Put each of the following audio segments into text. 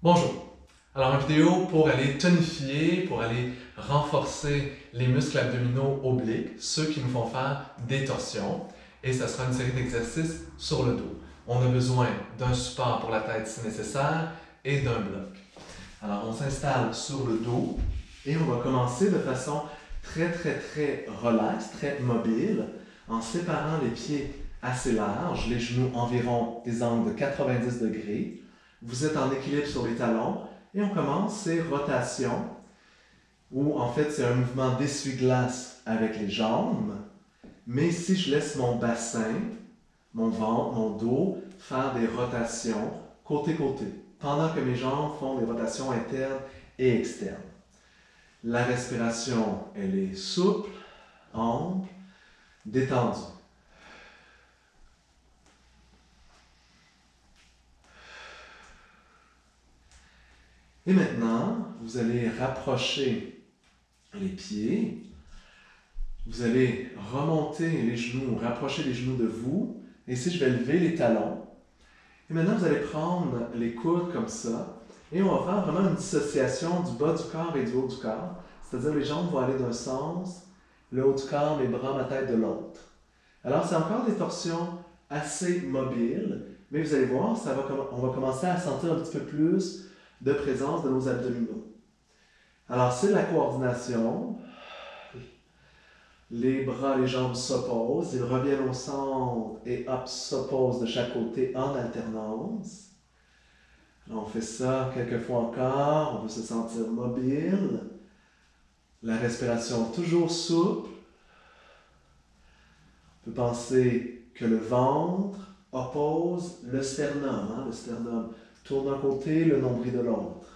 Bonjour. Alors, une vidéo pour aller tonifier, pour aller renforcer les muscles abdominaux obliques, ceux qui nous font faire des torsions. Et ça sera une série d'exercices sur le dos. On a besoin d'un support pour la tête si nécessaire et d'un bloc. Alors, on s'installe sur le dos et on va commencer de façon très relaxe, très mobile, en séparant les pieds assez larges, les genoux environ des angles de 90 degrés. Vous êtes en équilibre sur les talons et on commence ces rotations où en fait c'est un mouvement d'essuie-glace avec les jambes, mais si je laisse mon bassin, mon ventre, mon dos faire des rotations côté-côté, pendant que mes jambes font des rotations internes et externes. La respiration, elle est souple, ample, détendue. Et maintenant, vous allez rapprocher les pieds. Vous allez remonter les genoux, rapprocher les genoux de vous. Et ici, je vais lever les talons. Et maintenant, vous allez prendre les coudes comme ça. Et on va faire vraiment une dissociation du bas du corps et du haut du corps. C'est-à-dire les jambes vont aller d'un sens, le haut du corps, les bras, ma tête de l'autre. Alors, c'est encore des torsions assez mobiles, mais vous allez voir, on va commencer à sentir un petit peu plus de présence de nos abdominaux. Alors, c'est la coordination. Les bras, les jambes s'opposent, ils reviennent au centre et hop, s'opposent de chaque côté en alternance. Alors, on fait ça quelques fois encore, on peut se sentir mobile. La respiration toujours souple. On peut penser que le ventre oppose le sternum. Le sternum tourne d'un côté, le nombril de l'autre.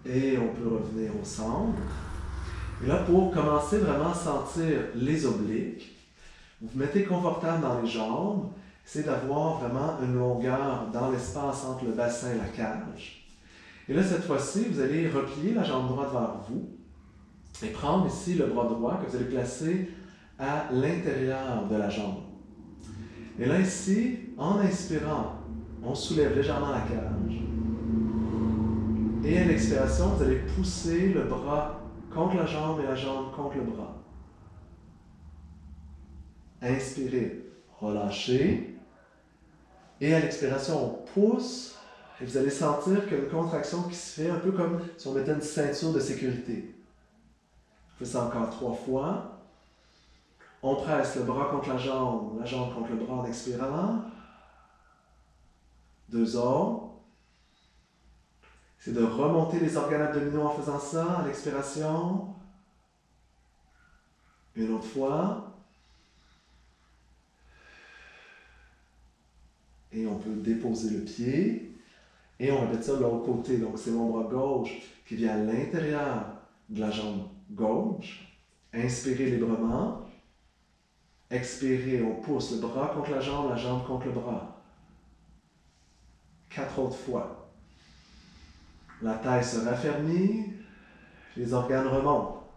Et on peut revenir au centre. Et là, pour commencer vraiment à sentir les obliques, vous vous mettez confortable dans les jambes. C'est d'avoir vraiment une longueur dans l'espace entre le bassin et la cage. Et là, cette fois-ci, vous allez replier la jambe droite vers vous et prendre ici le bras droit que vous allez placer à l'intérieur de la jambe. Et là, ici, en inspirant, on soulève légèrement la cage. Et à l'expiration, vous allez pousser le bras contre la jambe et la jambe contre le bras. Inspirez, relâchez. Et à l'expiration, on pousse. Et vous allez sentir qu'il y a une contraction qui se fait un peu comme si on mettait une ceinture de sécurité. On fait ça encore 3 fois. On presse le bras contre la jambe contre le bras en expirant. 2 autres. C'est de remonter les organes abdominaux en faisant ça à l'expiration. Une autre fois. Et on peut déposer le pied. Et on répète ça de l'autre côté. Donc c'est mon bras gauche qui vient à l'intérieur de la jambe gauche. Inspirez librement. Expirez, on pousse le bras contre la jambe contre le bras. 4 autres fois. La taille se raffermit, les organes remontent.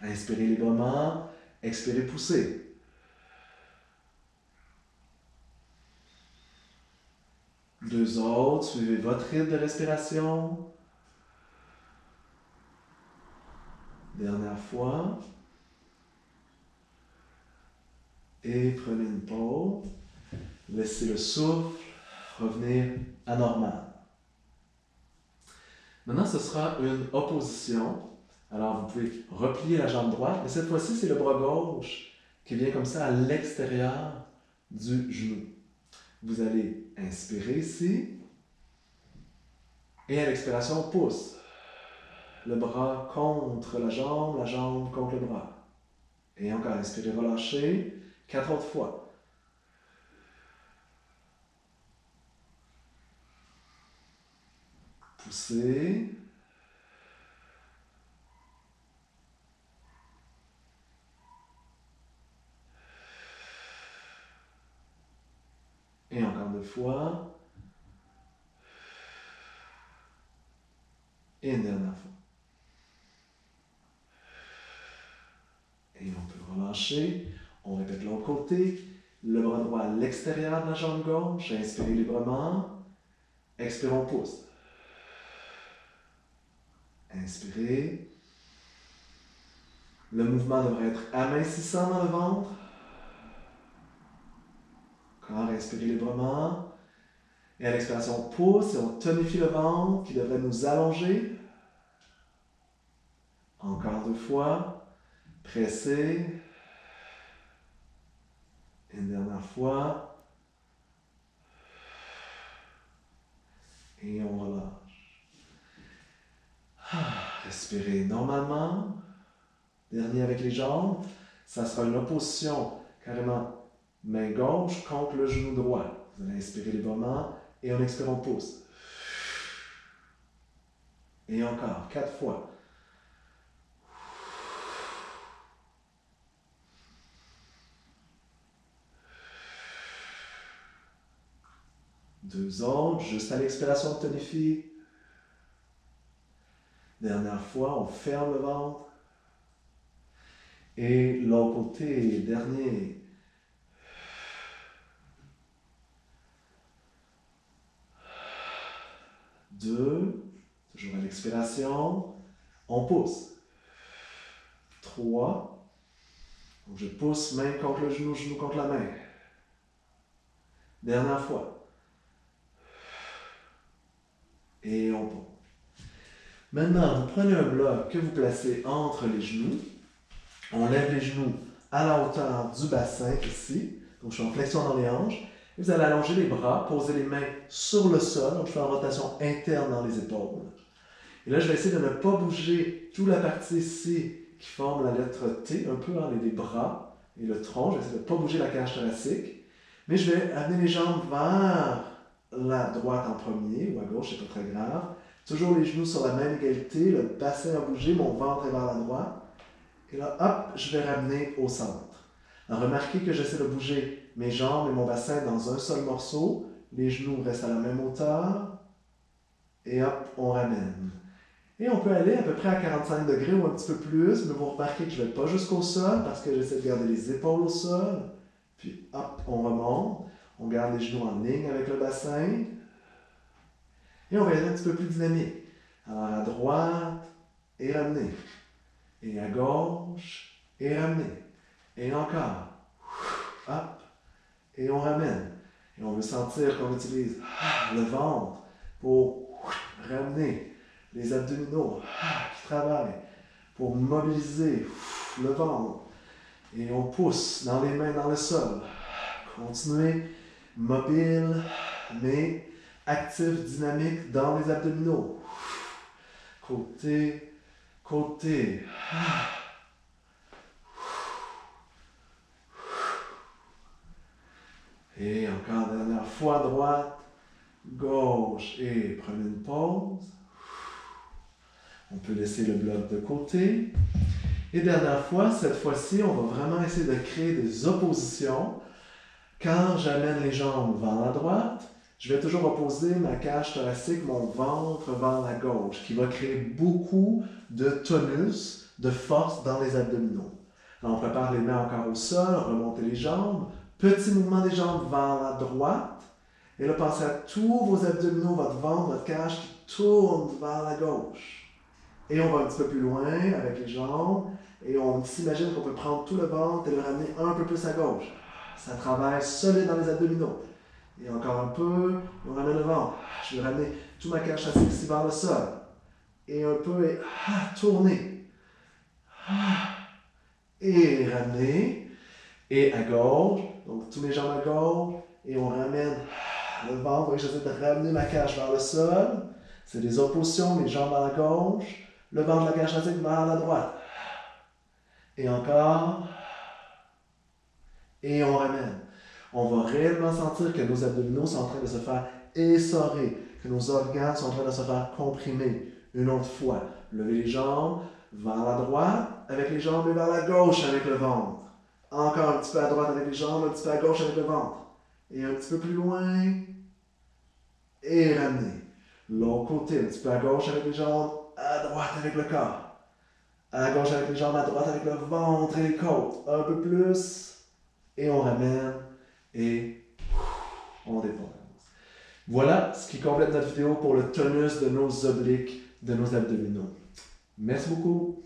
Inspirez librement, expirez, poussez. Deux autres, suivez votre rythme de respiration. Dernière fois. Et prenez une pause. Laissez le souffle revenir à normal. Maintenant, ce sera une opposition. Alors, vous pouvez replier la jambe droite, mais cette fois-ci, c'est le bras gauche qui vient comme ça à l'extérieur du genou. Vous allez inspirer ici. Et à l'expiration, on pousse. Le bras contre la jambe contre le bras. Et encore, inspirez, relâchez. 4 autres fois. Poussez. Et encore 2 fois. Et une dernière fois. Et on peut relâcher. On répète l'autre côté. Le bras droit à l'extérieur de la jambe gauche. Inspirez librement. Expirez, on pousse. Inspirez. Le mouvement devrait être amincissant dans le ventre. Encore, inspirez librement. Et à l'expiration, on pousse et on tonifie le ventre qui devrait nous allonger. Encore 2 fois. Pressez. Une dernière fois. Et on relâche. Respirez normalement. Dernier avec les jambes. Ça sera une opposition carrément main gauche contre le genou droit. Vous allez inspirer librement et on expire, on pousse. Et encore, 4 fois. Deux autres, juste à l'expiration, on tonifie. Dernière fois, on ferme le ventre. Et l'autre côté, dernier. Deux, toujours à l'expiration, on pousse. 3, donc je pousse main contre le genou, genou contre la main. Dernière fois. Et on pose. Maintenant, vous prenez un bloc que vous placez entre les genoux. On lève les genoux à la hauteur du bassin ici. Donc je suis en flexion dans les hanches. Et vous allez allonger les bras, poser les mains sur le sol. Donc je fais en rotation interne dans les épaules. Et là, je vais essayer de ne pas bouger toute la partie ici qui forme la lettre T, un peu dans les bras et le tronc. Je vais essayer de ne pas bouger la cage thoracique. Mais je vais amener les jambes vers la droite en premier, ou à gauche, c'est pas très grave. Toujours les genoux sur la même égalité, le bassin a bougé, mon ventre est vers la droite. Et là, hop, je vais ramener au centre. Alors, remarquez que j'essaie de bouger mes jambes et mon bassin dans un seul morceau. Les genoux restent à la même hauteur. Et hop, on ramène. Et on peut aller à peu près à 45 degrés ou un petit peu plus, mais vous remarquez que je ne vais pas jusqu'au sol parce que j'essaie de garder les épaules au sol. Puis hop, on remonte. On garde les genoux en ligne avec le bassin. Et on va aller un petit peu plus dynamique. Alors à droite, et ramener. Et à gauche, et ramener. Et encore. Hop, et on ramène. Et on veut sentir qu'on utilise le ventre pour ramener les abdominaux qui travaillent pour mobiliser le ventre. Et on pousse dans les mains dans le sol. Continuez mobile, mais actif, dynamique dans les abdominaux. Côté, côté. Et encore dernière fois, droite, gauche. Et prenez une pause. On peut laisser le bloc de côté. Et dernière fois, cette fois-ci, on va vraiment essayer de créer des oppositions. Quand j'amène les jambes vers la droite, je vais toujours opposer ma cage thoracique, mon ventre vers la gauche, qui va créer beaucoup de tonus, de force dans les abdominaux. Alors, on prépare les mains encore au sol, remontez les jambes, petit mouvement des jambes vers la droite, et là, pensez à tous vos abdominaux, votre ventre, votre cage qui tourne vers la gauche. Et on va un petit peu plus loin avec les jambes, et on s'imagine qu'on peut prendre tout le ventre et le ramener un peu plus à gauche. Ça travaille solide dans les abdominaux. Et encore un peu, on ramène le ventre. Je vais ramener tout ma cage thoracique ici vers le sol. Et un peu, et tourner. Et ramener. Et à gauche, donc tous mes jambes à gauche. Et on ramène le ventre. Et j'essaie de ramener ma cage vers le sol. C'est des oppositions, mes jambes à la gauche. Le ventre de la cage thoracique vers la droite. Et encore. Et on ramène. On va réellement sentir que nos abdominaux sont en train de se faire essorer, que nos organes sont en train de se faire comprimer. Une autre fois, levez les jambes vers la droite avec les jambes et vers la gauche avec le ventre. Encore un petit peu à droite avec les jambes, un petit peu à gauche avec le ventre. Et un petit peu plus loin. Et ramenez. L'autre côté, un petit peu à gauche avec les jambes, à droite avec le corps. À gauche avec les jambes, à droite avec le ventre et les côtes. Un peu plus. Et on ramène. on dépend. Voilà ce qui complète notre vidéo pour le tonus de nos obliques, de nos abdominaux. Merci beaucoup.